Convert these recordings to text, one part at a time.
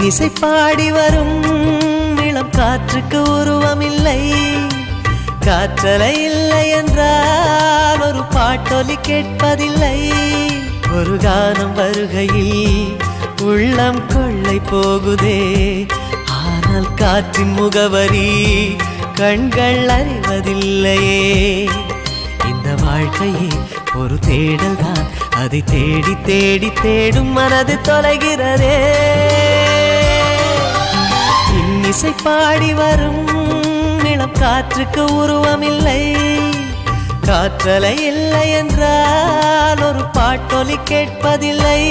இன்னிசை பாடி வரும் இளம் காற்றுக்கு உருவமில்லை. காற்றலை இல்லை என்றால் ஒரு பாட்டொலி கேட்பதில்லை. ஒரு கானம் வருகையில் உள்ளம் கொள்ளை போகுதே, ஆனால் காற்றின் முகவரி கண்கள் அறிவதில்லையே. இந்த வாழ்க்கையே ஒரு தேடல் தான், அதை தேடி தேடி தேடும் மனது தொலைகிறதே. இன்னிசை பாடி வரும் இளம் காற்றுக்கு உருவமில்லை. காற்றலை இல்லை என்றால் ஒரு பாட்டொலி கேட்பதில்லை.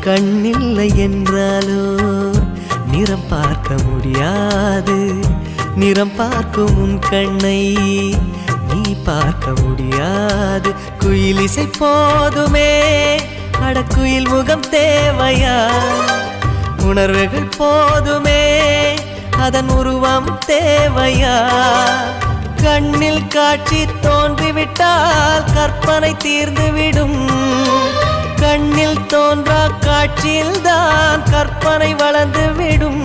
கண்ணில்லை என்றாலோ நிறம் பார்க்க முடியாது. நிறம் பார்க்கும் உன் கண்ணை நீ பார்க்க முடியாது. குயிலிசை போதுமே, அடக்குயில் முகம் தேவையா? உணர்வுகள் போதுமே, அதன் உருவம் தேவையா? கண்ணில் காட்சி தோன்றிவிட்டால் கற்பனை தீர்ந்துவிடும். கண்ணில் தோன்றா காட்சியில்தான் கற்பனை வளர்ந்து விடும்.